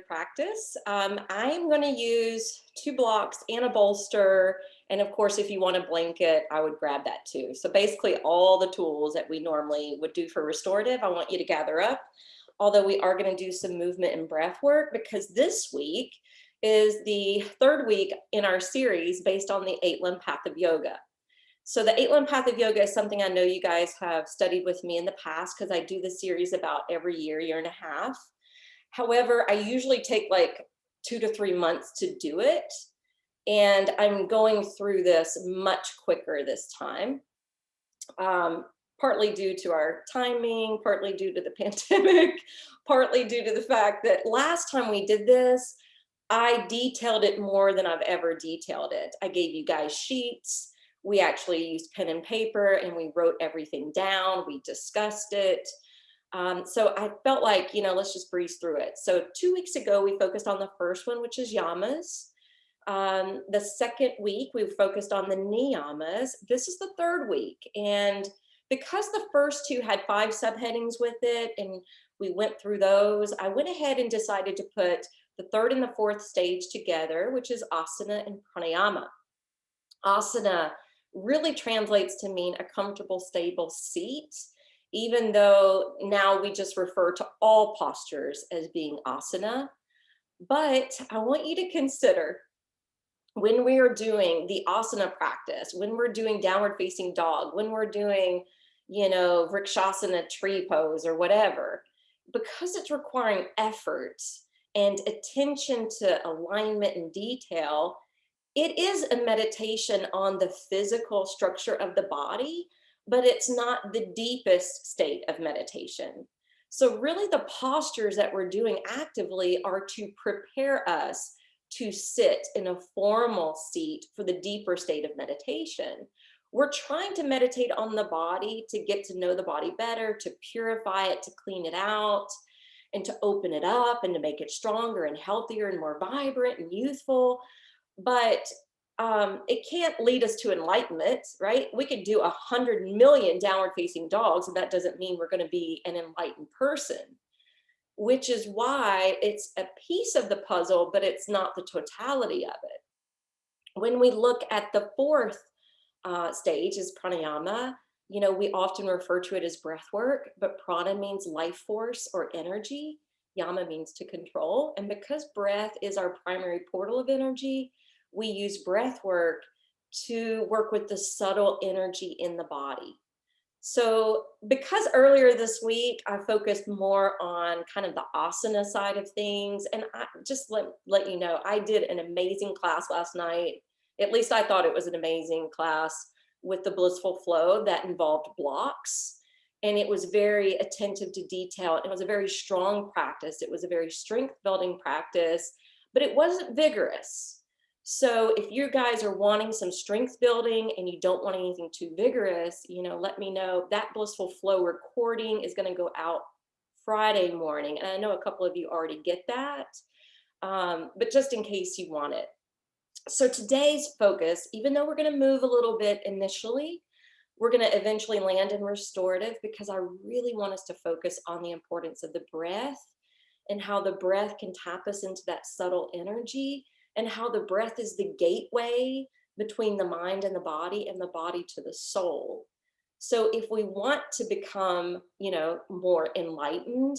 practice. I'm going to use 2 blocks and a bolster. And of course, if you want a blanket, I would grab that too. So basically all the tools that we normally would do for restorative, I want you to gather up. Although we are going to do some movement and breath work because this week is the 3rd week in our series based on the 8 limb path of yoga. So the 8 limb path of yoga is something I know you guys have studied with me in the past because I do the series about every year and a half. However, I usually take like 2 to 3 months to do it. And I'm going through this much quicker this time, partly due to our timing, partly due to the pandemic, partly due to the fact that last time we did this, I detailed it more than I've ever detailed it. I gave you guys sheets. We actually used pen and paper and we wrote everything down. We discussed it. So I felt like, let's just breeze through it. So 2 weeks ago, we focused on the first one, which is yamas. The second week, we focused on the niyamas. This is the 3rd week. And because the first 2 had 5 subheadings with it, and we went through those, I went ahead and decided to put the 3rd and the 4th stage together, which is asana and pranayama. Asana really translates to mean a comfortable, stable seat, even though now we just refer to all postures as being asana. But I want you to consider when we are doing the asana practice, when we're doing downward facing dog, when we're doing, vrikshasana tree pose or whatever, because it's requiring effort and attention to alignment and detail, it is a meditation on the physical structure of the body, but it's not the deepest state of meditation. So really the postures that we're doing actively are to prepare us to sit in a formal seat for the deeper state of meditation. We're trying to meditate on the body to get to know the body better, to purify it, to clean it out, and to open it up and to make it stronger and healthier and more vibrant and youthful. But it can't lead us to enlightenment, right? We could do 100 million downward facing dogs, and that doesn't mean we're going to be an enlightened person, which is why it's a piece of the puzzle, but it's not the totality of it. When we look at the 4th stage is pranayama, we often refer to it as breath work, but prana means life force or energy. Yama means to control. And because breath is our primary portal of energy, we use breath work to work with the subtle energy in the body. So because earlier this week, I focused more on kind of the asana side of things, and I just let you know, I did an amazing class last night. At least I thought it was an amazing class with the blissful flow that involved blocks. And it was very attentive to detail. It was a very strong practice. It was a very strength building practice, but it wasn't vigorous. So if you guys are wanting some strength building and you don't want anything too vigorous, let me know. That blissful flow recording is going to go out Friday morning. And I know a couple of you already get that, but just in case you want it. So today's focus, even though we're going to move a little bit initially, we're going to eventually land in restorative because I really want us to focus on the importance of the breath and how the breath can tap us into that subtle energy, and how the breath is the gateway between the mind and the body to the soul. So if we want to become, more enlightened,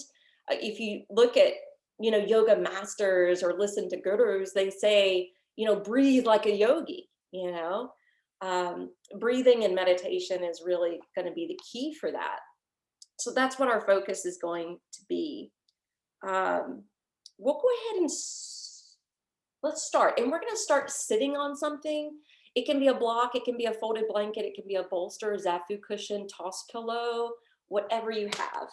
if you look at, yoga masters or listen to gurus, they say, breathe like a yogi, breathing and meditation is really going to be the key for that. So that's what our focus is going to be. We'll go ahead and let's start. And we're going to start sitting on something. It can be a block, it can be a folded blanket, it can be a bolster, zafu cushion, toss pillow, whatever you have.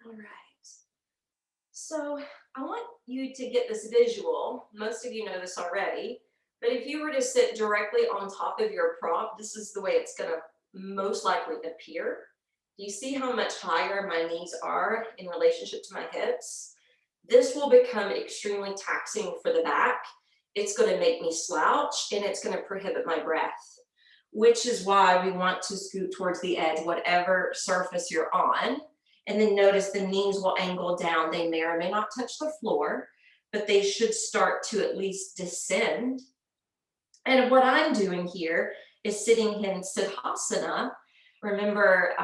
All right. So I want you to get this visual. Most of you know this already, but if you were to sit directly on top of your prop, this is the way it's going to most likely appear. Do you see how much higher my knees are in relationship to my hips? This will become extremely taxing for the back it's going to make me slouch and it's going to prohibit my breath, which is why we want to scoot towards the edge, whatever surface you're on. And then notice the knees will angle down. They may or may not touch the floor, but they should start to at least descend. And what I'm doing here is sitting in Siddhasana. Remember,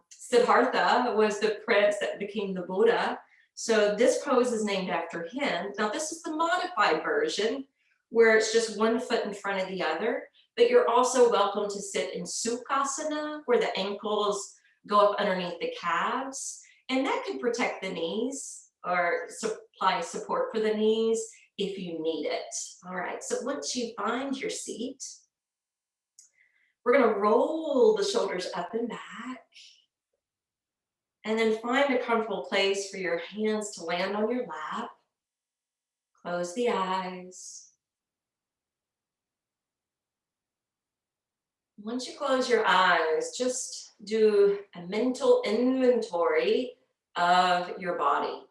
Siddhartha was the prince that became the Buddha. So this pose is named after him. Now this is the modified version where it's just one foot in front of the other, but you're also welcome to sit in Sukhasana where the ankles go up underneath the calves, and that can protect the knees or supply support for the knees if you need it. All right, so once you find your seat, we're gonna roll the shoulders up and back, and then find a comfortable place for your hands to land on your lap. Close the eyes. Once you close your eyes, just do a mental inventory of your body.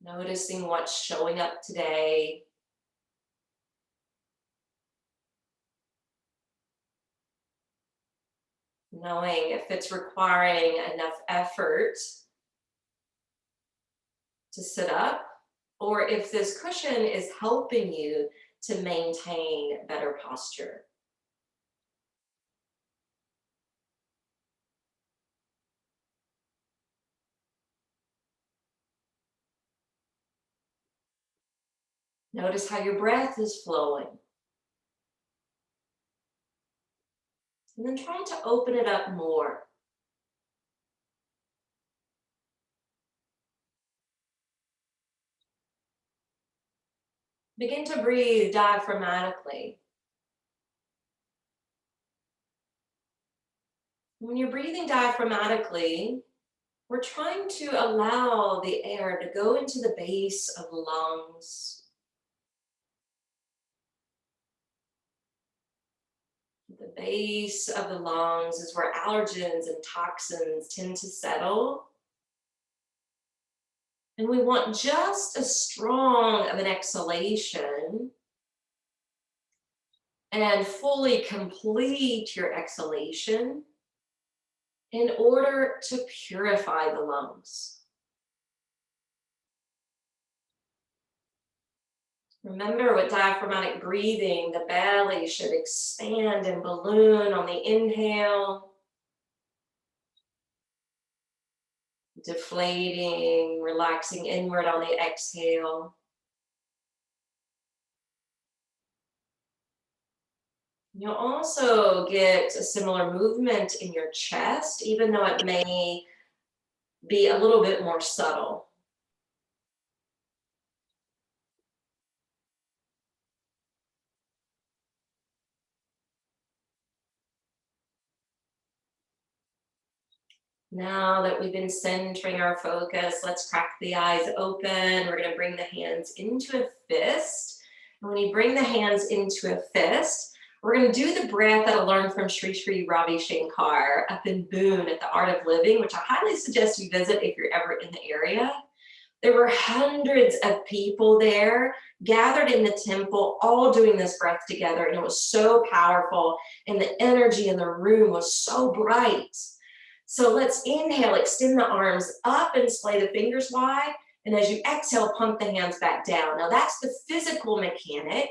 Noticing what's showing up today. Knowing if it's requiring enough effort to sit up, or if this cushion is helping you to maintain better posture. Notice how your breath is flowing. And then try to open it up more. Begin to breathe diaphragmatically. When you're breathing diaphragmatically, we're trying to allow the air to go into the base of the lungs. The base of the lungs is where allergens and toxins tend to settle. And we want just as strong of an exhalation, and fully complete your exhalation in order to purify the lungs. Remember, with diaphragmatic breathing, the belly should expand and balloon on the inhale, deflating, relaxing inward on the exhale. You'll also get a similar movement in your chest, even though it may be a little bit more subtle. Now that we've been centering our focus, let's crack the eyes open. We're going to bring the hands into a fist. And when you bring the hands into a fist, we're going to do the breath that I learned from Sri Sri Ravi Shankar up in Boone at the Art of Living, which I highly suggest you visit if you're ever in the area. There were hundreds of people there gathered in the temple, all doing this breath together. And it was so powerful. And the energy in the room was so bright. So let's inhale, extend the arms up and splay the fingers wide. And as you exhale, pump the hands back down. Now that's the physical mechanic.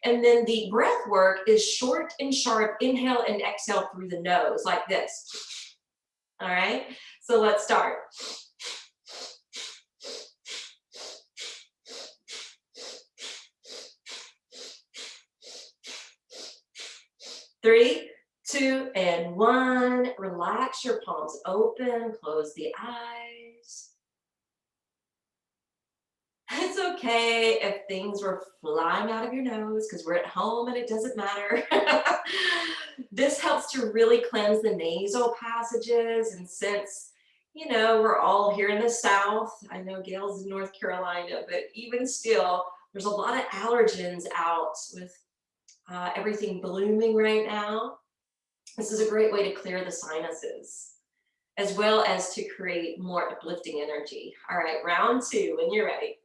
And then the breath work is short and sharp, inhale and exhale through the nose like this. All right, so let's start. 3, 2, and 1. Relax your palms open, close the eyes. It's okay if things were flying out of your nose because we're at home and it doesn't matter. This helps to really cleanse the nasal passages, and since we're all here in the South, I know Gail's in North Carolina, but even still, there's a lot of allergens out with everything blooming right now. This is a great way to clear the sinuses. as well as to create more uplifting energy. All right, round two, when you're ready.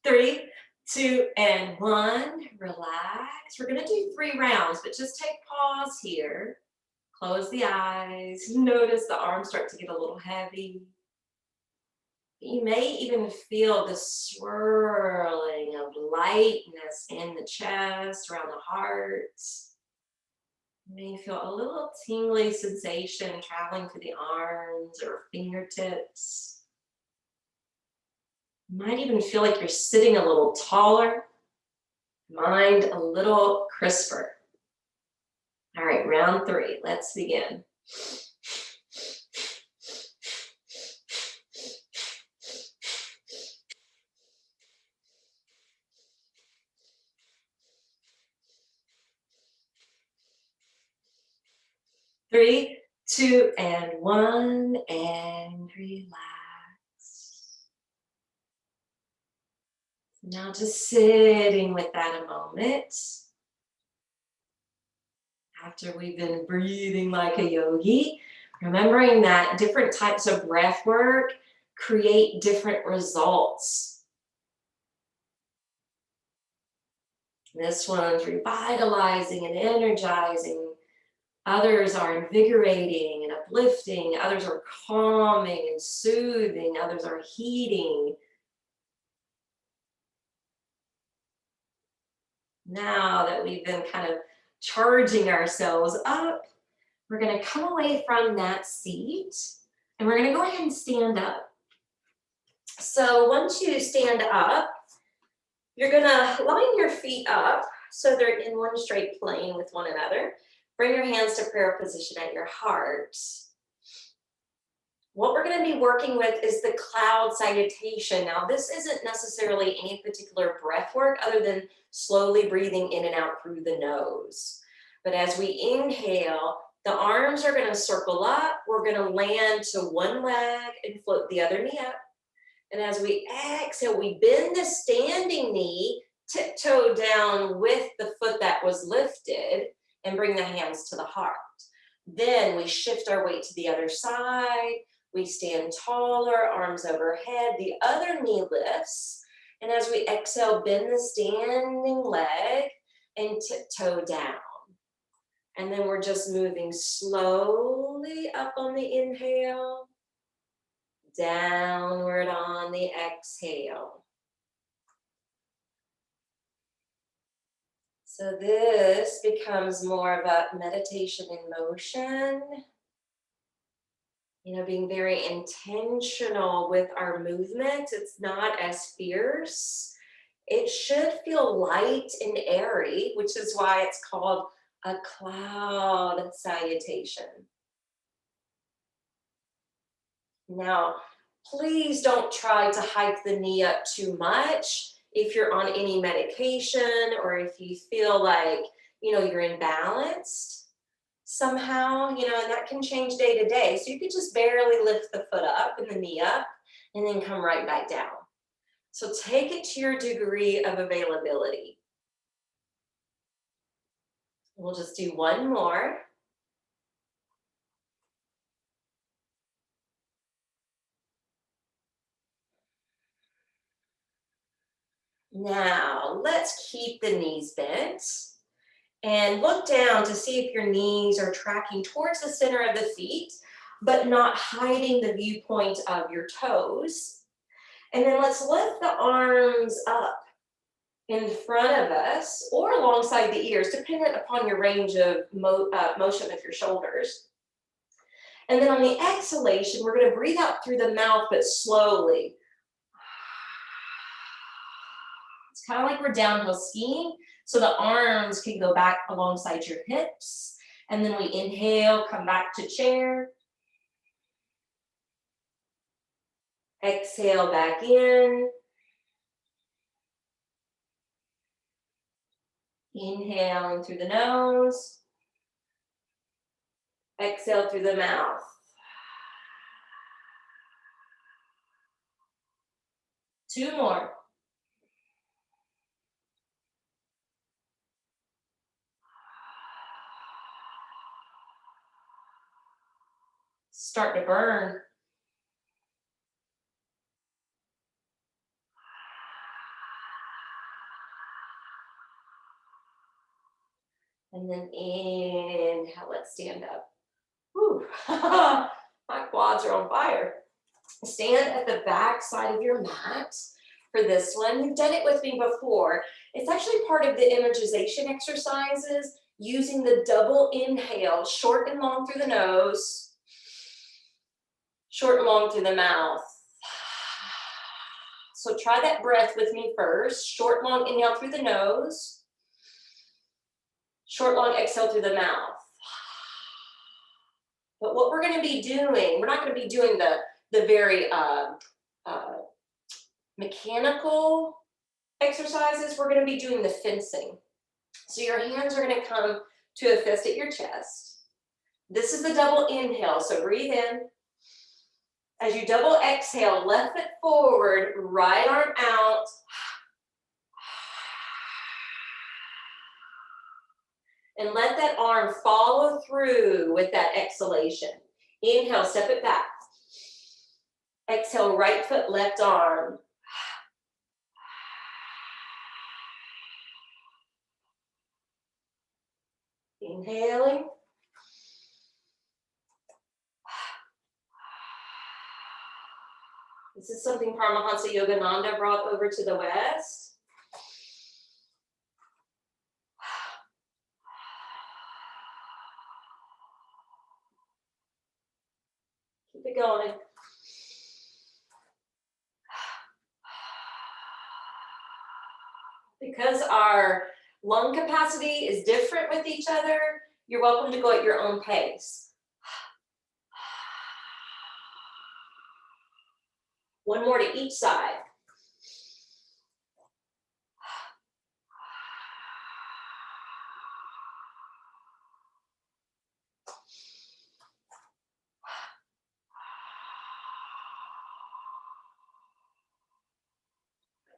3, 2, and 1. Relax. We're going to do 3 rounds, but just take pause here. Close the eyes. Notice the arms start to get a little heavy. You may even feel the swirling of lightness in the chest, around the heart. You may feel a little tingly sensation traveling through the arms or fingertips. You might even feel like you're sitting a little taller, mind a little crisper. All right, round 3, let's begin. 3, 2, and 1, and relax. Now just sitting with that a moment. After we've been breathing like a yogi, remembering that different types of breath work create different results. This one's revitalizing and energizing. Others are invigorating and uplifting. Others are calming and soothing. Others are heating. Now that we've been kind of charging ourselves up, we're going to come away from that seat and we're going to go ahead and stand up. So once you stand up, you're going to line your feet up so they're in one straight plane with one another. Bring your hands to prayer position at your heart. What we're going to be working with is the cloud salutation. Now, this isn't necessarily any particular breath work other than slowly breathing in and out through the nose. But as we inhale, the arms are going to circle up. We're going to land to one leg and float the other knee up. And as we exhale, we bend the standing knee, tiptoe down with the foot that was lifted, and bring the hands to the heart. Then we shift our weight to the other side. We stand taller, arms overhead. The other knee lifts. And as we exhale, bend the standing leg and tiptoe down. And then we're just moving slowly up on the inhale, downward on the exhale. So this becomes more of a meditation in motion. You know, being very intentional with our movement. It's not as fierce. It should feel light and airy, which is why it's called a cloud salutation. Now, please don't try to hike the knee up too much if you're on any medication or if you feel like, you're imbalanced somehow, and that can change day to day. So you could just barely lift the foot up and the knee up and then come right back down. So take it to your degree of availability. We'll just do one more. Now, let's keep the knees bent and look down to see if your knees are tracking towards the center of the feet, but not hiding the viewpoint of your toes. And then let's lift the arms up in front of us or alongside the ears, dependent upon your range of motion with your shoulders. And then on the exhalation, we're going to breathe out through the mouth, but slowly. It's kind of like we're downhill skiing, so the arms can go back alongside your hips. And then we inhale, come back to chair. Exhale back in. Inhaling through the nose. Exhale through the mouth. 2 more. Start to burn. And then inhale, let's stand up. Whew. My quads are on fire. Stand at the back side of your mat for this one. You've done it with me before. It's actually part of the energization exercises, using the double inhale, short and long through the nose, short and long through the mouth. So try that breath with me first. Short, long inhale through the nose. Short, long exhale through the mouth. But what we're going to be doing, we're not going to be doing the very mechanical exercises. We're going to be doing the fencing. So your hands are going to come to a fist at your chest. This is the double inhale, so breathe in. As you double exhale, left foot forward, right arm out. And let that arm follow through with that exhalation. Inhale, step it back. Exhale, right foot, left arm. Inhaling. This is something Paramahansa Yogananda brought over to the West. Keep it going. Because our lung capacity is different with each other, you're welcome to go at your own pace. One more to each side.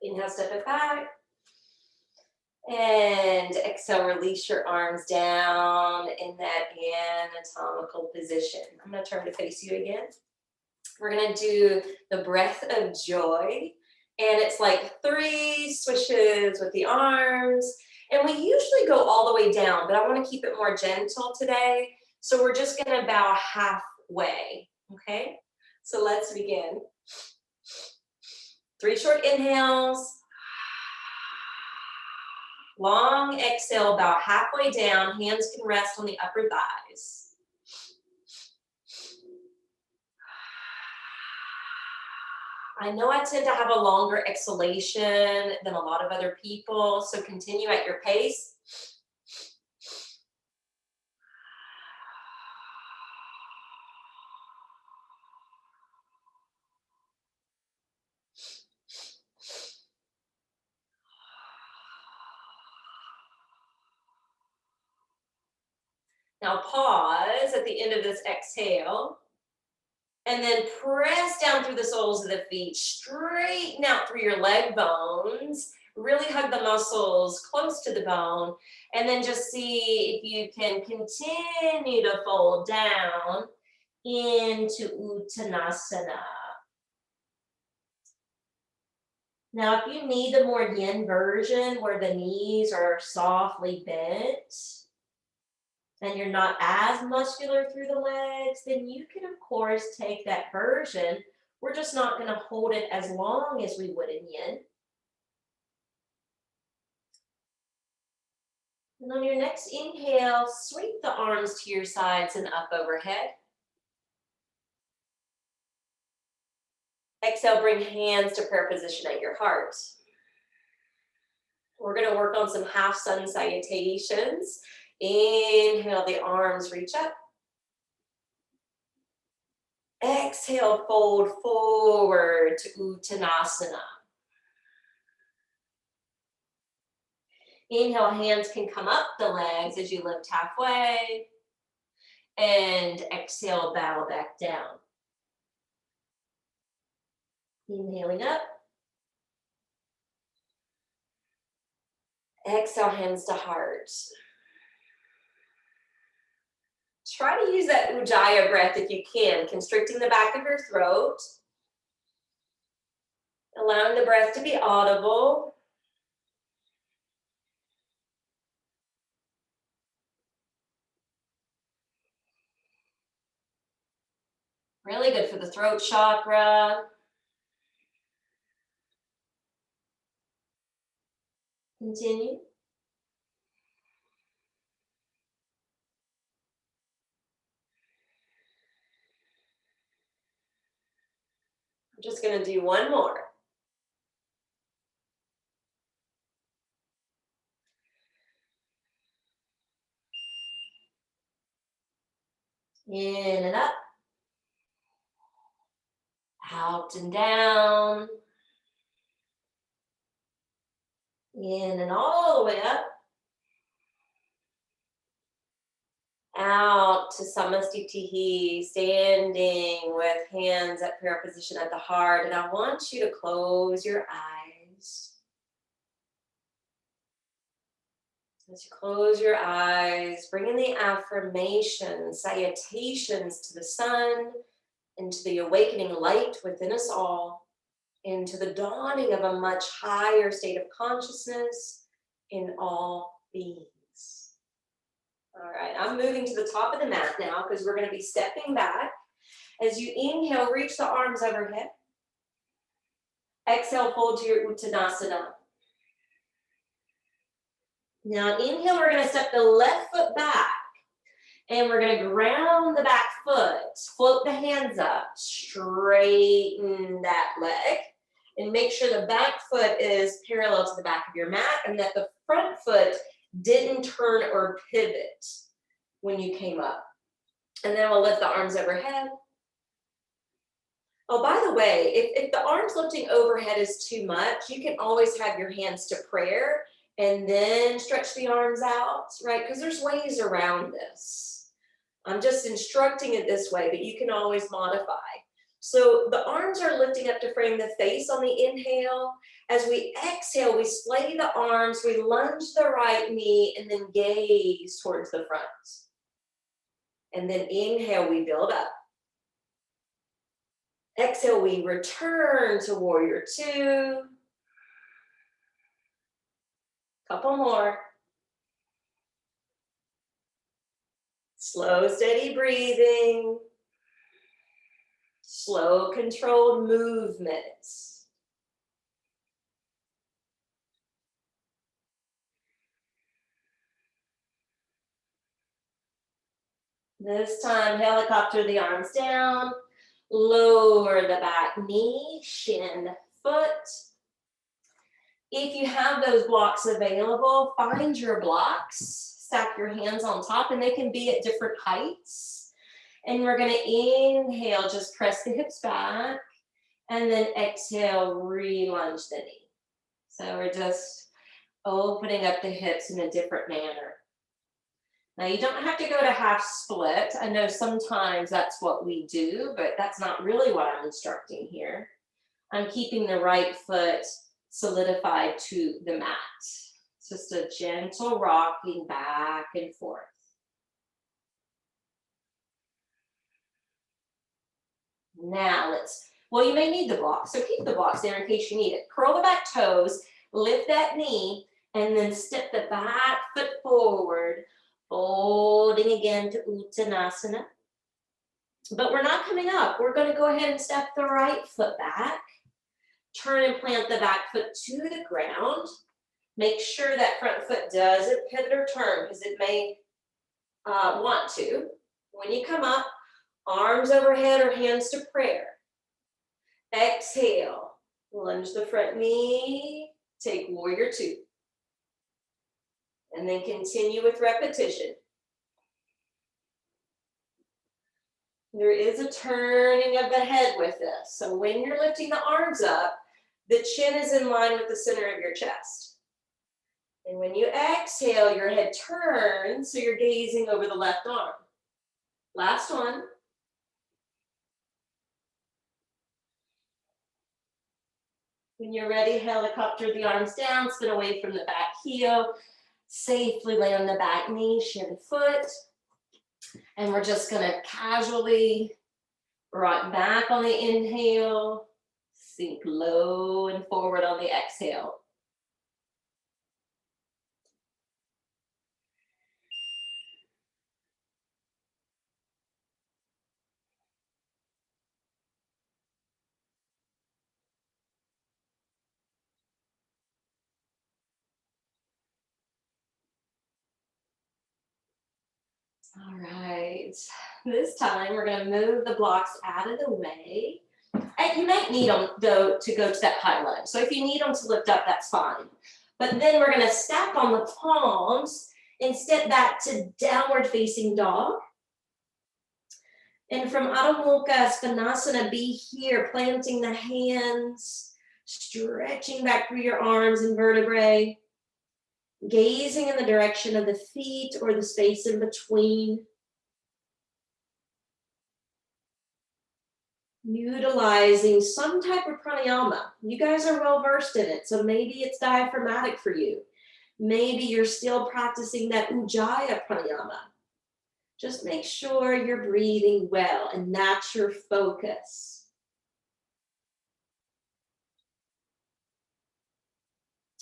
Inhale, step it back. And exhale, release your arms down in that anatomical position. I'm going to turn to face you again. We're going to do the breath of joy. And it's like 3 swishes with the arms. And we usually go all the way down, but I want to keep it more gentle today. So we're just going to bow halfway. Okay? So let's begin. 3 short inhales. Long exhale, bow halfway down. Hands can rest on the upper thighs. I know I tend to have a longer exhalation than a lot of other people, so continue at your pace. Now pause at the end of this exhale. And then press down through the soles of the feet. Straighten out through your leg bones. Really hug the muscles close to the bone. And then just see if you can continue to fold down into Uttanasana. Now, if you need the more yin version where the knees are softly bent, and you're not as muscular through the legs, then you can, of course, take that version. We're just not going to hold it as long as we would in yin. And on your next inhale, sweep the arms to your sides and up overhead. Exhale, bring hands to prayer position at your heart. We're going to work on some half sun salutations. Inhale, the arms reach up. Exhale, fold forward to Uttanasana. Inhale, hands can come up the legs as you lift halfway. And exhale, bow back down. Inhaling up. Exhale, hands to heart. Try to use that Ujjayi breath if you can, constricting the back of your throat. Allowing the breath to be audible. Really good for the throat chakra. Continue. I'm just going to do one more. In and up. Out and down. In and all the way up. Out to Samastitihi, standing with hands at prayer position at the heart. And I want you to close your eyes. As you close your eyes, bring in the affirmations, salutations to the sun, into the awakening light within us all, into the dawning of a much higher state of consciousness in all beings. All right, I'm moving to the top of the mat now because we're going to be stepping back. As you inhale, reach the arms overhead. Exhale, fold to your Uttanasana. Now inhale, we're going to step the left foot back. And we're going to ground the back foot. Float the hands up. Straighten that leg. And make sure the back foot is parallel to the back of your mat and that the front foot didn't turn or pivot when you came up. And then we'll lift the arms overhead. Oh, by the way, if the arms lifting overhead is too much, you can always have your hands to prayer and then stretch the arms out, right? Because there's ways around this. I'm just instructing it this way, but you can always modify. So the arms are lifting up to frame the face on the inhale. As we exhale, we splay the arms, we lunge the right knee, and then gaze towards the front. And then inhale, we build up. Exhale, we return to warrior two. Couple more. Slow, steady breathing. Slow, controlled movements. This time, helicopter the arms down. Lower the back knee, shin, foot. If you have those blocks available, find your blocks. Stack your hands on top, and they can be at different heights. And we're going to inhale, just press the hips back, and then exhale, re-lunge the knee. So we're just opening up the hips in a different manner. Now you don't have to go to half split. I know sometimes that's what we do, but that's not really what I'm instructing here. I'm keeping the right foot solidified to the mat. It's just a gentle rocking back and forth. Now well, you may need the blocks, so keep the blocks there in case you need it. Curl the back toes, lift that knee, and then step the back foot forward, folding again to Uttanasana. But we're not coming up. We're going to go ahead and step the right foot back. Turn and plant the back foot to the ground. Make sure that front foot doesn't pivot or turn because it may want to. When you come up, arms overhead or hands to prayer. Exhale, lunge the front knee, take warrior two. And then continue with repetition. There is a turning of the head with this. So when you're lifting the arms up, the chin is in line with the center of your chest. And when you exhale, your head turns, so you're gazing over the left arm. Last one. When you're ready, helicopter the arms down, spin away from the back heel, safely lay on the back knee, share the foot. And we're just gonna casually rock back on the inhale, sink low and forward on the exhale. All right, this time we're gonna move the blocks out of the way. And you might need them though to go to that high lunge. So if you need them to lift up, that's fine. But then we're gonna stack on the palms and step back to downward facing dog. And from Adho Mukha Svanasana, be here, planting the hands, stretching back through your arms and vertebrae, gazing in the direction of the feet or the space in between. Utilizing some type of pranayama. You guys are well versed in it, so maybe it's diaphragmatic for you. Maybe you're still practicing that Ujjayi pranayama. Just make sure you're breathing well, and that's your focus.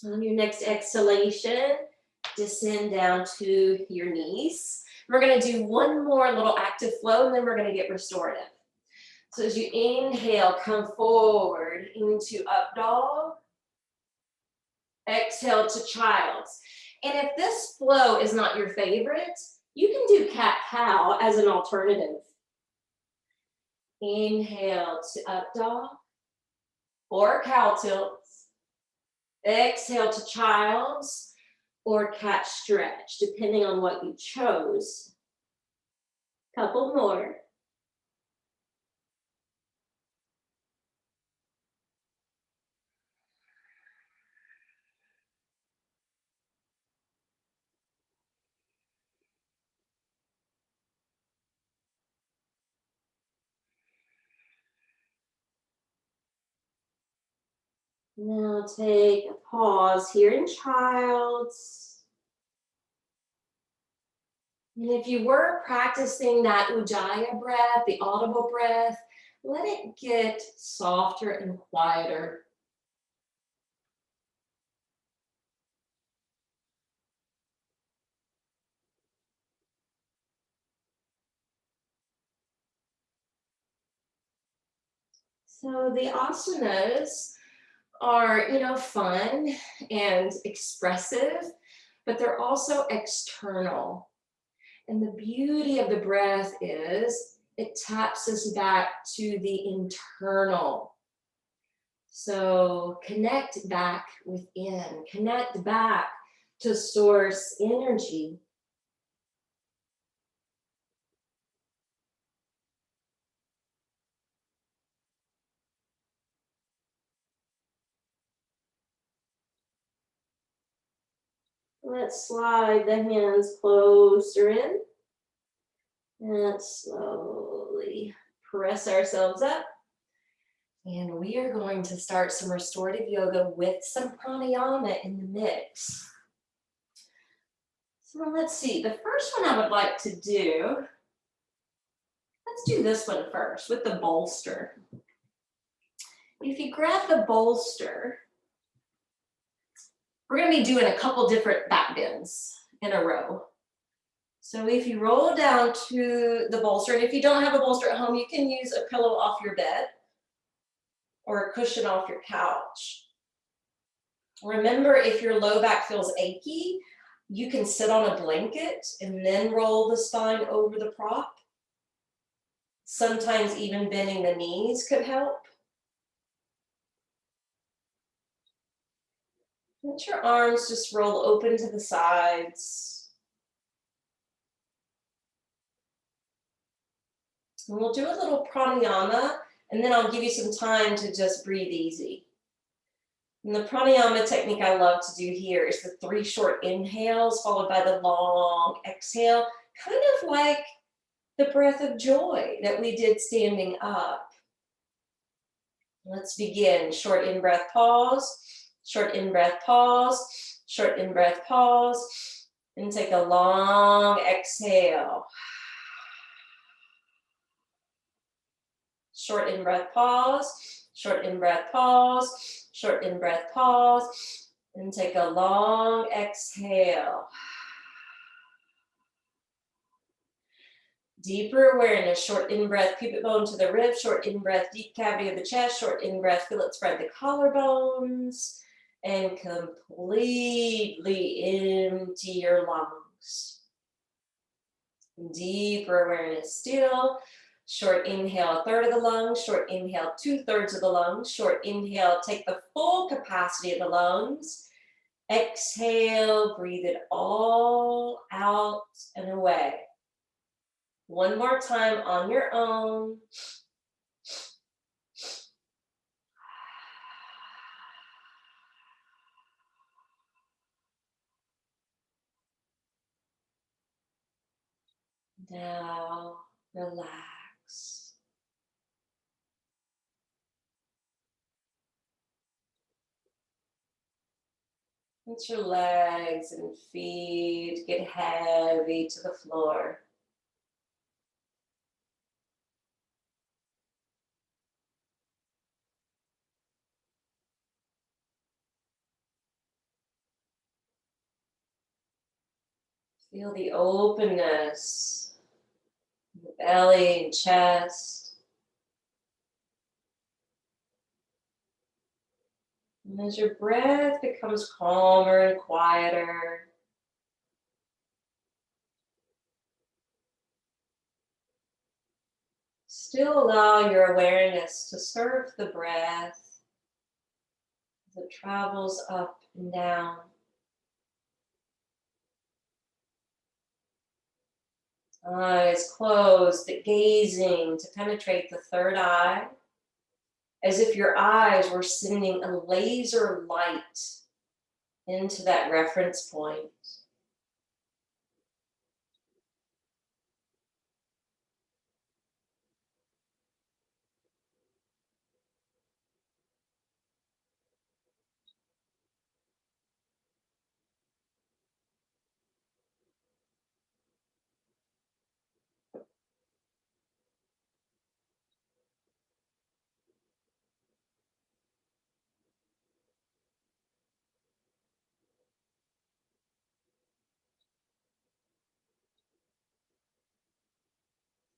On your next exhalation, descend down to your knees. We're going to do one more little active flow, and then we're going to get restorative. So as you inhale, come forward into up dog. Exhale to child's. And if this flow is not your favorite, you can do cat-cow as an alternative. Inhale to up dog or cow tilts. Exhale to child's or cat stretch, depending on what you chose. Couple more. Now take a pause here in child's. And if you were practicing that Ujjayi breath, the audible breath, let it get softer and quieter. So the asanas are, fun and expressive, but they're also external. And the beauty of the breath is it taps us back to the internal. So connect back within, connect back to source energy. Let's slide the hands closer in and slowly press ourselves up. And we are going to start some restorative yoga with some pranayama in the mix. So let's see, the first one I would like to do, let's do this one first with the bolster. If you grab the bolster, we're going to be doing a couple different back bends in a row. So if you roll down to the bolster, and if you don't have a bolster at home, you can use a pillow off your bed or a cushion off your couch. Remember, if your low back feels achy, you can sit on a blanket and then roll the spine over the prop. Sometimes even bending the knees could help. Let your arms just roll open to the sides. And we'll do a little pranayama, and then I'll give you some time to just breathe easy. And the pranayama technique I love to do here is the 3 short inhales followed by the long exhale, kind of like the breath of joy that we did standing up. Let's begin. Short in-breath pause, short in-breath pause, short in-breath pause, and take a long exhale. Short in-breath pause, short in-breath pause, short in-breath pause, and take a long exhale. Deeper awareness, short in-breath, pubic bone to the rib, short in-breath, deep cavity of the chest, short in-breath, feel it spread the collarbones, and completely empty your lungs. Deeper awareness still. Short inhale, a third of the lungs, short inhale, 2/3 of the lungs, short inhale, take the full capacity of the lungs. Exhale, breathe it all out and away. One more time on your own. Now, relax. Let your legs and feet get heavy to the floor. Feel the openness in the belly and chest. And as your breath becomes calmer and quieter, still allow your awareness to serve the breath as it travels up and down. Eyes closed, but gazing to penetrate the third eye, as if your eyes were sending a laser light into that reference point.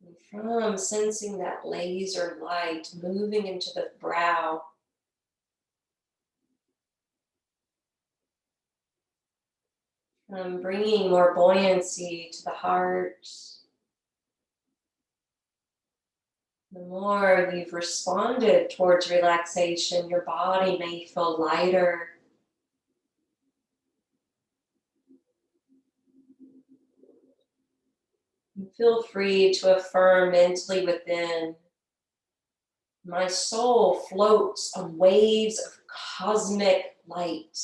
And from sensing that laser light moving into the brow, from bringing more buoyancy to the heart, the more you've responded towards relaxation, your body may feel lighter. And feel free to affirm mentally within, my soul floats on waves of cosmic light.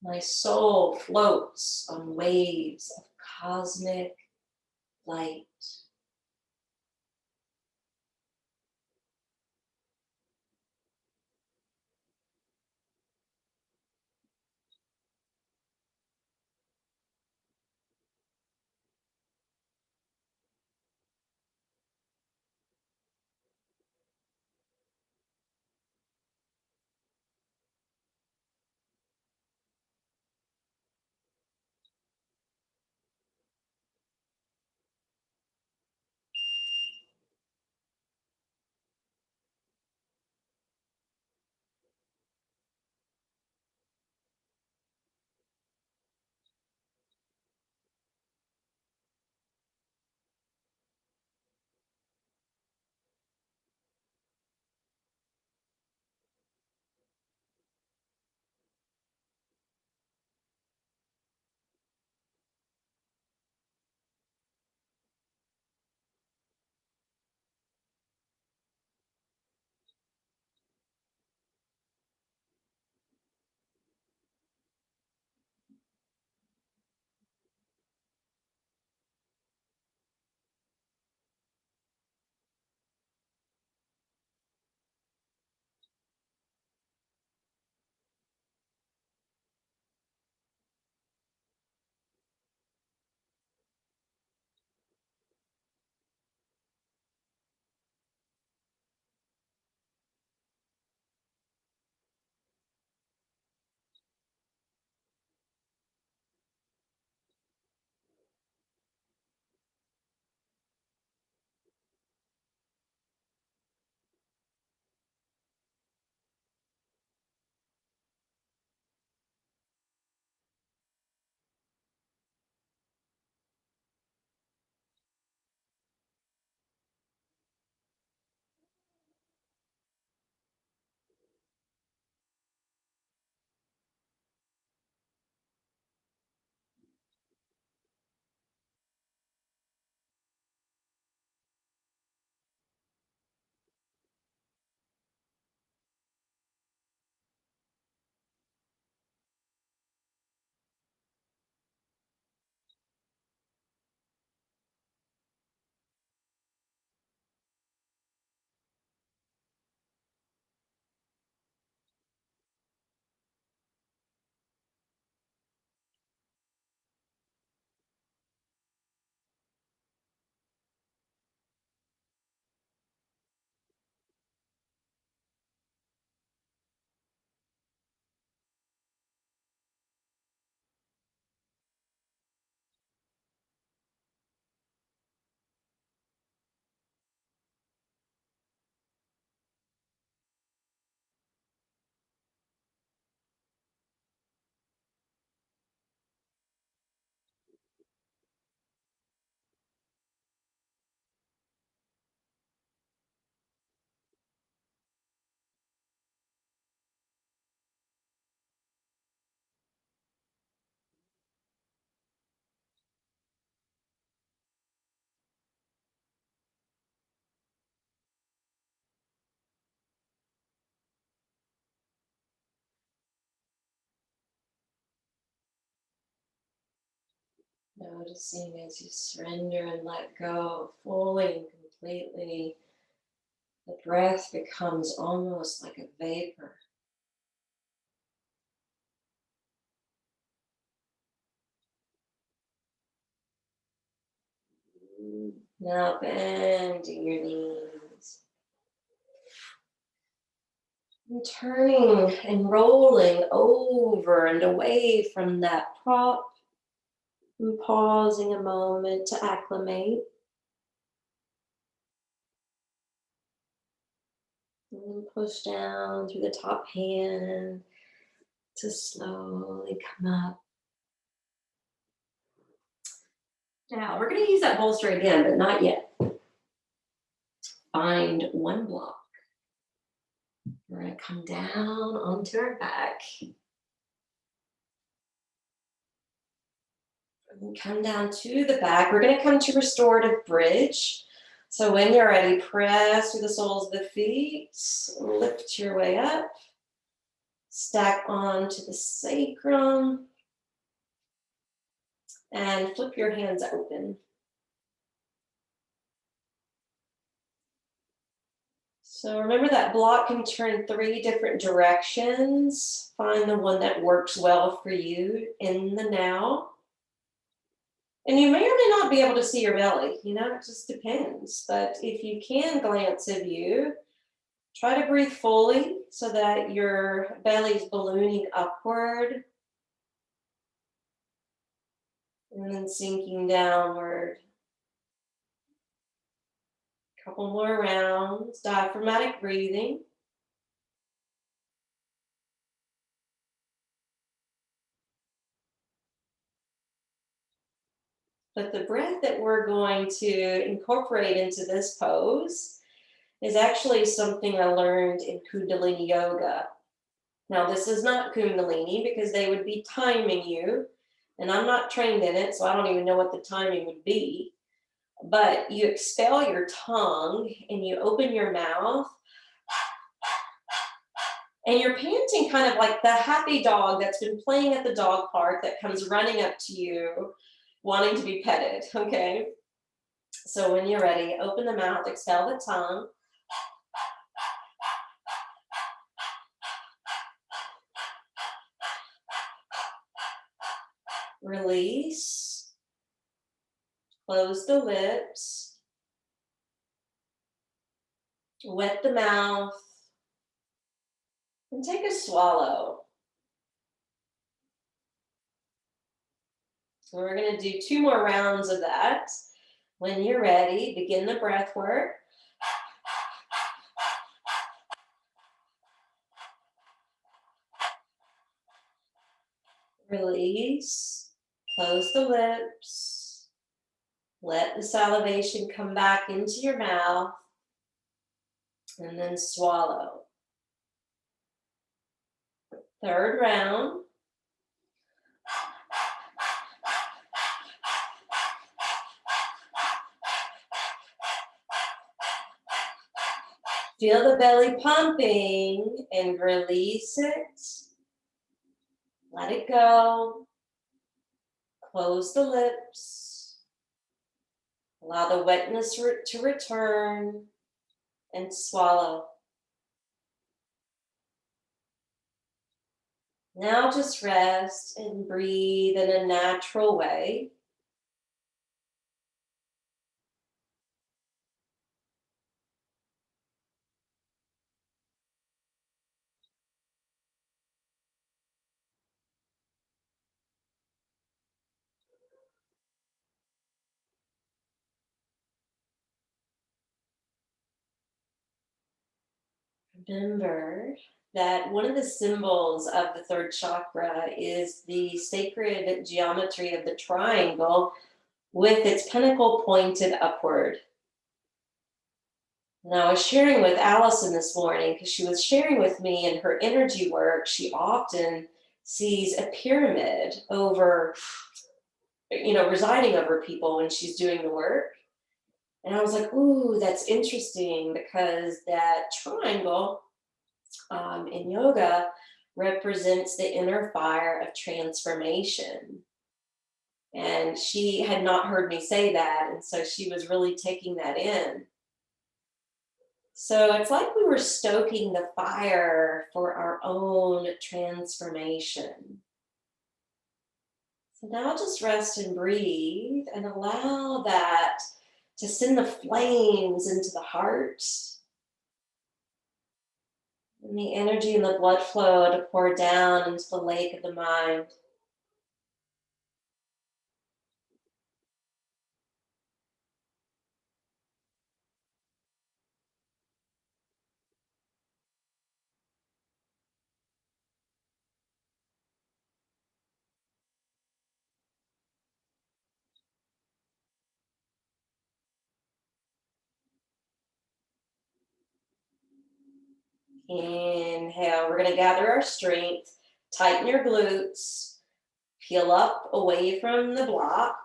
My soul floats on waves of cosmic light. Noticing as you surrender and let go fully and completely, the breath becomes almost like a vapor. Now bending your knees. And turning and rolling over and away from that prop. And pausing a moment to acclimate. And then push down through the top hand to slowly come up. Now we're going to use that bolster again, but not yet. Find one block. We're going to come down onto our back. And come down to the back. We're going to come to restorative bridge. So when you're ready, press through the soles of the feet. Lift your way up. Stack onto the sacrum. And flip your hands open. So remember that block can turn 3 different directions. Find the one that works well for you in the now. And you may or may not be able to see your belly, it just depends. But if you can glance a view, try to breathe fully so that your belly's ballooning upward and then sinking downward. Couple more rounds, diaphragmatic breathing. But the breath that we're going to incorporate into this pose is actually something I learned in Kundalini Yoga. Now, this is not Kundalini because they would be timing you, and I'm not trained in it, so I don't even know what the timing would be. But you expel your tongue and you open your mouth, and you're panting kind of like the happy dog that's been playing at the dog park that comes running up to you, wanting to be petted, okay? So when you're ready, open the mouth, expel the tongue. Release. Close the lips. Wet the mouth. And take a swallow. So we're going to do 2 more rounds of that. When you're ready, begin the breath work. Release. Close the lips. Let the salivation come back into your mouth. And then swallow. 3rd round. Feel the belly pumping and release it. Let it go. Close the lips. Allow the wetness to return and swallow. Now just rest and breathe in a natural way. Remember that one of the symbols of the 3rd chakra is the sacred geometry of the triangle with its pinnacle pointed upward. And I was sharing with Allison this morning because she was sharing with me in her energy work, she often sees a pyramid over, residing over people when she's doing the work. And I was like, ooh, that's interesting because that triangle in yoga represents the inner fire of transformation. And she had not heard me say that. And so she was really taking that in. So it's like we were stoking the fire for our own transformation. So now just rest and breathe and allow that to send the flames into the heart and the energy and the blood flow to pour down into the lake of the mind. Inhale, we're going to gather our strength, tighten your glutes, peel up away from the block.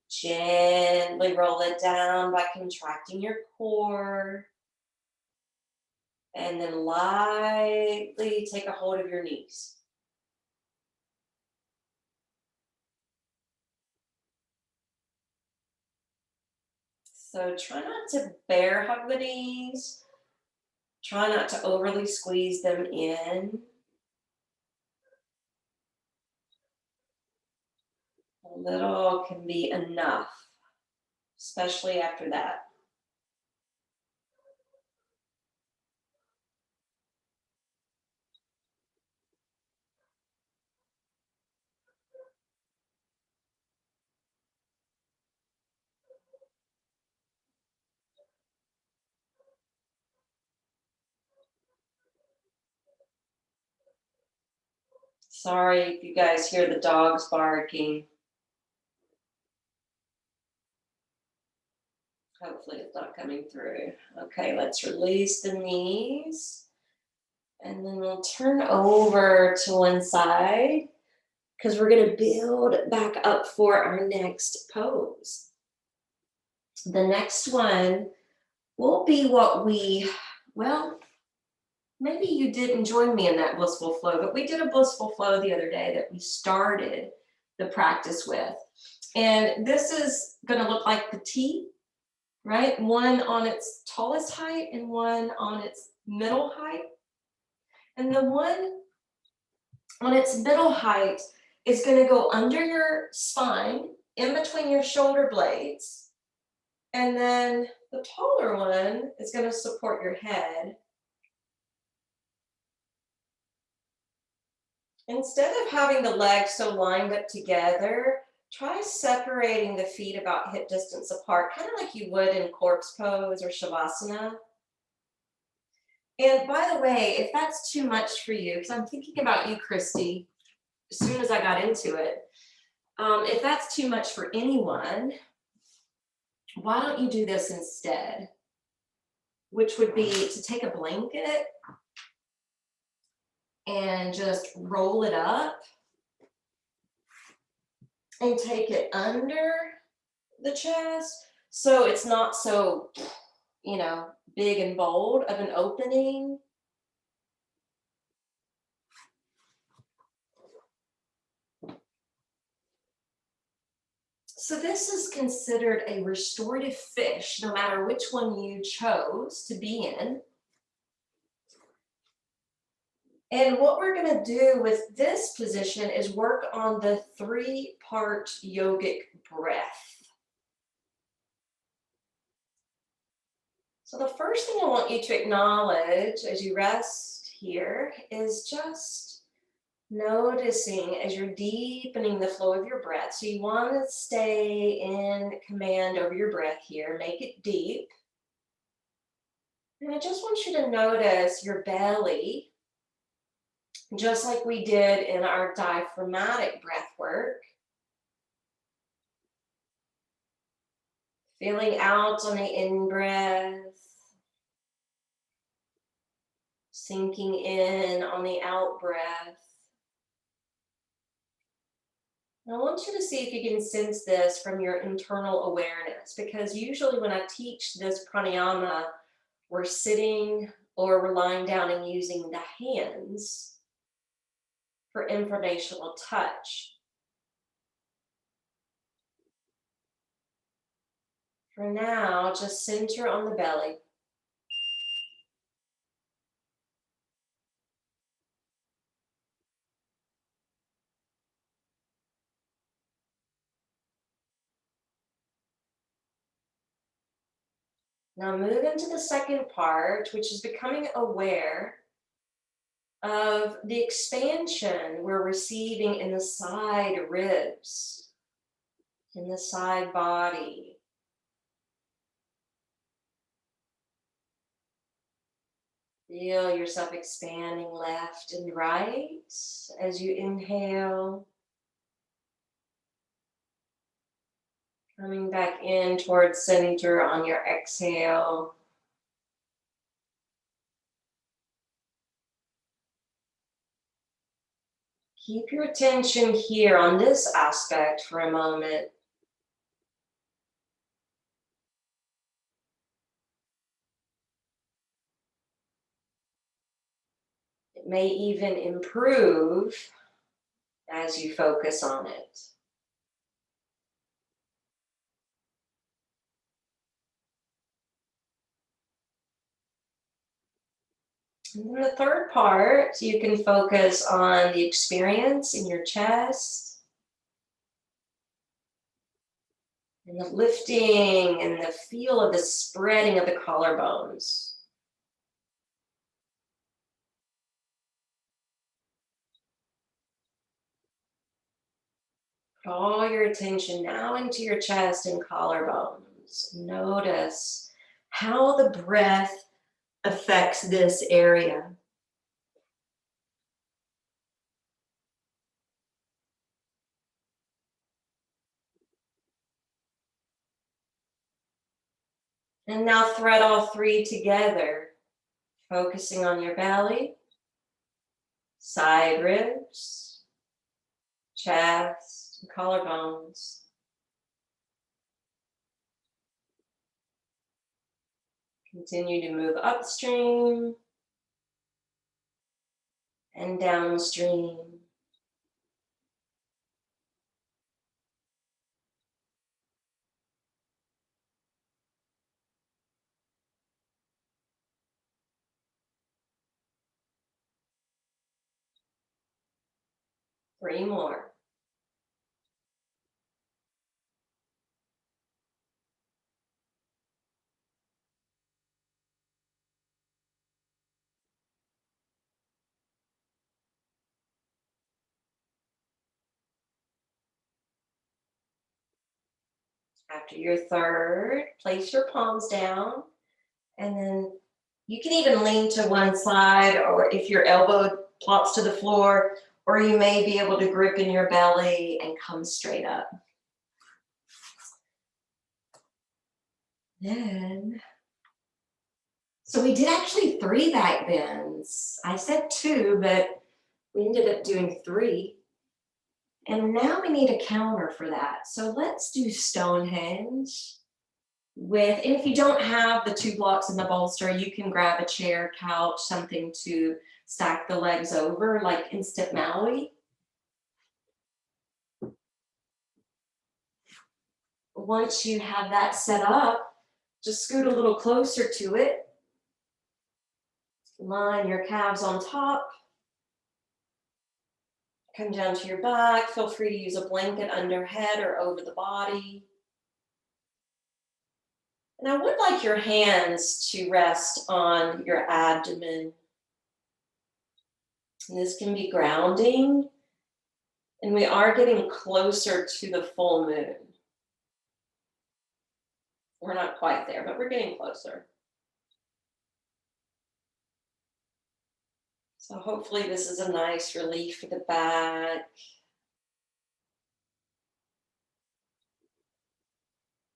Gently roll it down by contracting your core. And then lightly take a hold of your knees. So try not to bear hug the knees. Try not to overly squeeze them in. A little can be enough, especially after that. Sorry if you guys hear the dogs barking. Hopefully it's not coming through. Okay, let's release the knees. And then we'll turn over to one side because we're going to build back up for our next pose. The next one will be well, maybe you didn't join me in that blissful flow, but we did a blissful flow the other day that we started the practice with. And this is going to look like the T, right? One on its tallest height and one on its middle height. And the one on its middle height is going to go under your spine, in between your shoulder blades. And then the taller one is going to support your head. Instead of having the legs so lined up together, try separating the feet about hip distance apart, kind of like you would in corpse pose or shavasana. And by the way, if that's too much for you, because I'm thinking about you, Christy, as soon as I got into it, if that's too much for anyone, why don't you do this instead? Which would be to take a blanket and just roll it up and take it under the chest so it's not so, big and bold of an opening. So this is considered a restorative fish, no matter which one you chose to be in. And what we're going to do with this position is work on the 3-part yogic breath. So the first thing I want you to acknowledge as you rest here is just noticing as you're deepening the flow of your breath. So you want to stay in command over your breath here. Make it deep. And I just want you to notice your belly, just like we did in our diaphragmatic breath work. Feeling out on the in-breath. Sinking in on the out-breath. I want you to see if you can sense this from your internal awareness, because usually when I teach this pranayama, we're sitting or we're lying down and using the hands for informational touch. For now, just center on the belly. Now move into the second part, which is becoming aware of the expansion we're receiving in the side ribs, in the side body. Feel yourself expanding left and right as you inhale. Coming back in towards center on your exhale. Keep your attention here on this aspect for a moment. It may even improve as you focus on it. And then the third part, you can focus on the experience in your chest and the lifting and the feel of the spreading of the collarbones. Put all your attention now into your chest and collarbones. Notice how the breath affects this area. And now thread all three together, focusing on your belly, side ribs, chest, and collarbones. Continue to move upstream and downstream. Three more. After your third, place your palms down, and then you can even lean to one side, or if your elbow plops to the floor, or you may be able to grip in your belly and come straight up. Then, so we did actually 3 back bends. I said 2, but we ended up doing 3. And now we need a counter for that. So let's do Stonehenge with, and if you don't have the 2 blocks in the bolster, you can grab a chair, couch, something to stack the legs over, like instant Maui. Once you have that set up, just scoot a little closer to it. Line your calves on top. Come down to your back. Feel free to use a blanket under head or over the body. And I would like your hands to rest on your abdomen. And this can be grounding. And we are getting closer to the full moon. We're not quite there, but we're getting closer. So hopefully this is a nice relief for the back.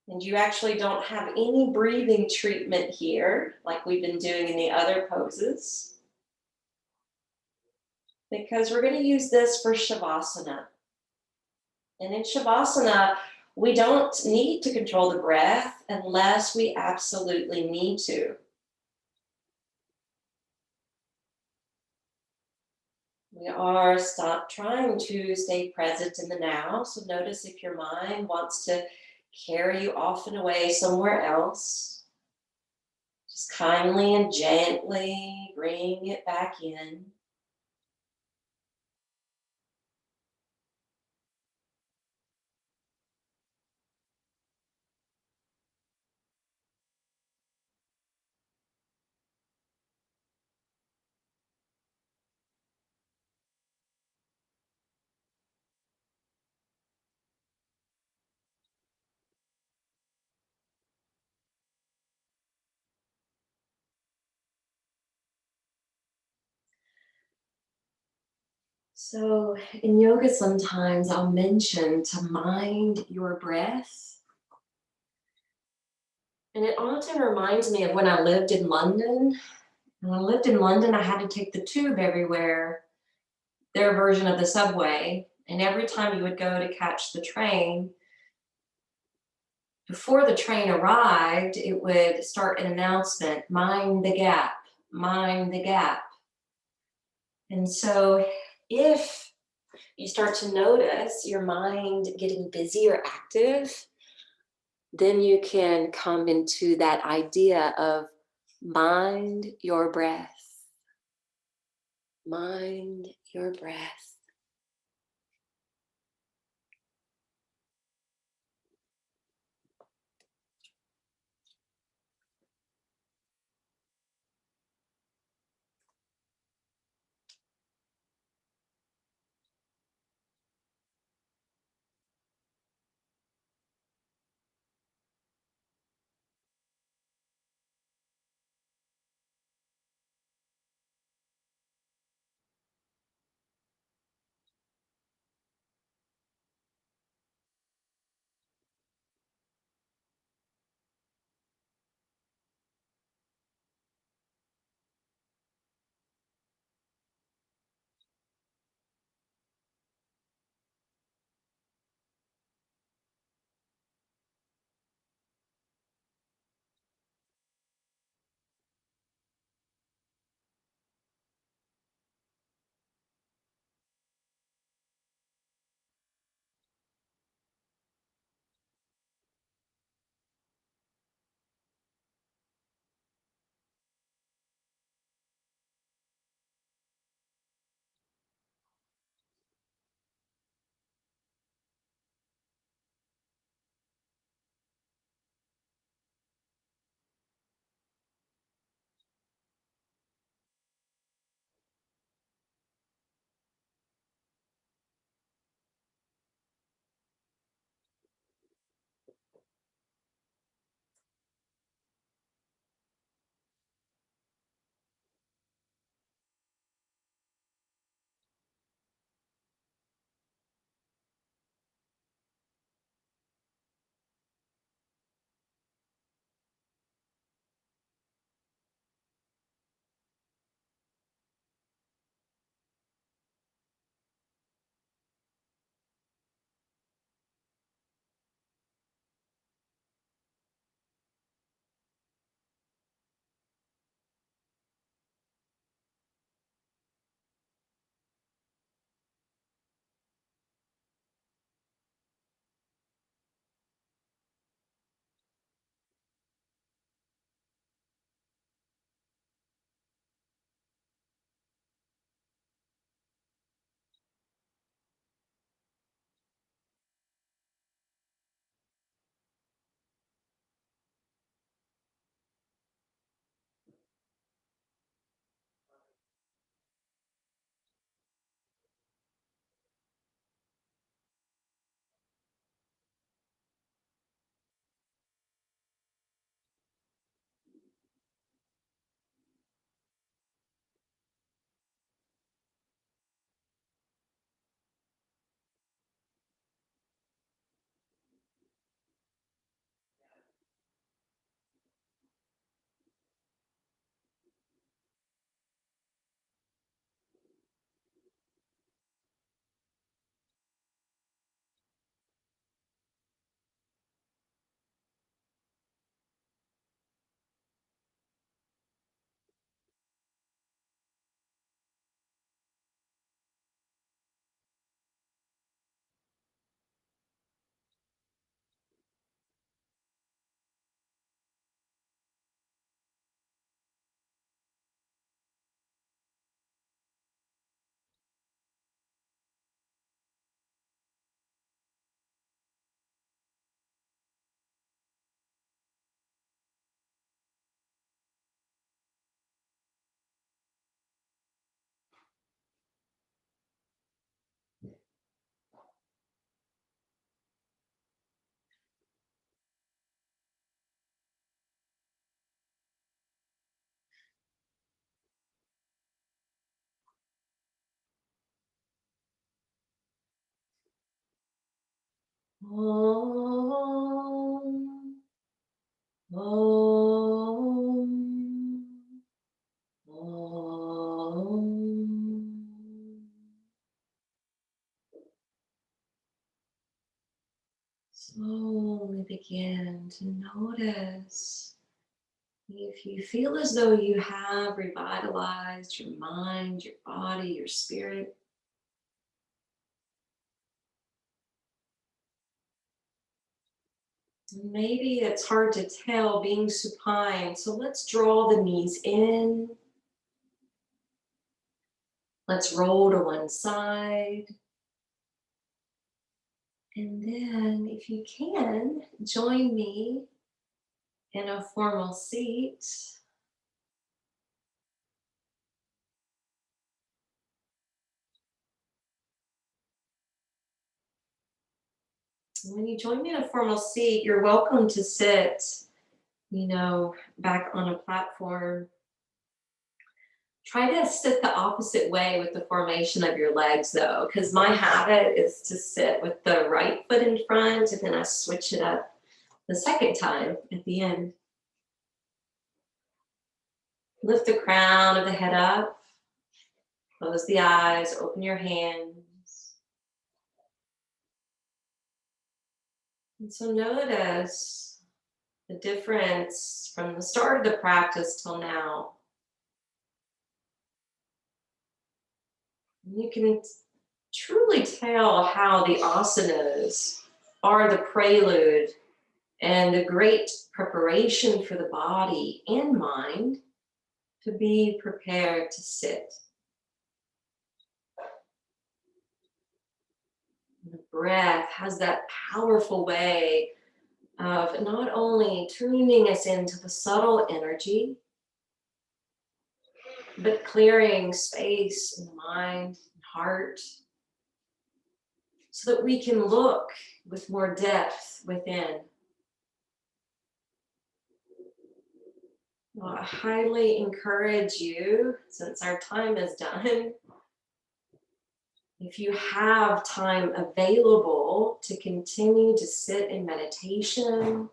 And you actually don't have any breathing treatment here, like we've been doing in the other poses, because we're going to use this for Shavasana. And in Shavasana, we don't need to control the breath unless we absolutely need to. We are trying to stay present in the now. So notice if your mind wants to carry you off and away somewhere else. Just kindly and gently bring it back in. So in yoga, sometimes I'll mention to mind your breath. And it often reminds me of when I lived in London. When I lived in London, I had to take the tube everywhere, their version of the subway. And every time you would go to catch the train, before the train arrived, it would start an announcement, mind the gap, mind the gap. And so if you start to notice your mind getting busy or active, then you can come into that idea of mind your breath. Mind your breath. Om. Om. Om. Slowly begin to notice if you feel as though you have revitalized your mind, your body, your spirit. Maybe it's hard to tell being supine, so let's draw the knees in. Let's roll to one side. And then, if you can, join me in a formal seat. When you join me in a formal seat, you're welcome to sit, back on a platform. Try to sit the opposite way with the formation of your legs, though, because my habit is to sit with the right foot in front, and then I switch it up the second time at the end. Lift the crown of the head up, close the eyes, open your hands. And so notice the difference from the start of the practice till now. You can truly tell how the asanas are the prelude and the great preparation for the body and mind to be prepared to sit. The breath has that powerful way of not only tuning us into the subtle energy, but clearing space in the mind and heart so that we can look with more depth within. Well, I highly encourage you, since our time is done, if you have time available to continue to sit in meditation,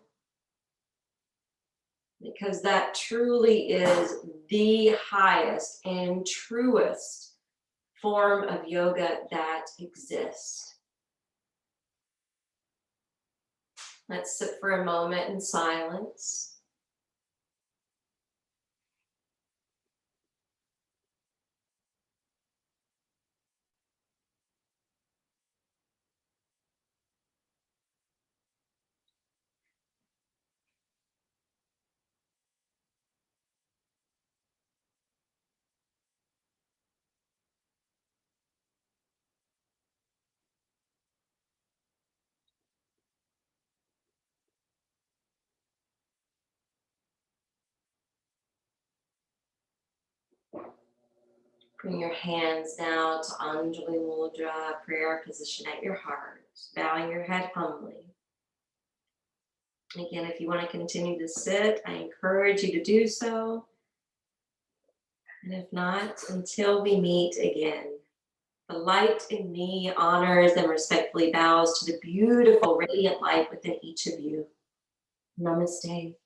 because that truly is the highest and truest form of yoga that exists. Let's sit for a moment in silence. Bring your hands now to Anjali Mudra, prayer position at your heart, bowing your head humbly. Again, if you want to continue to sit, I encourage you to do so. And if not, until we meet again. The light in me honors and respectfully bows to the beautiful, radiant light within each of you. Namaste.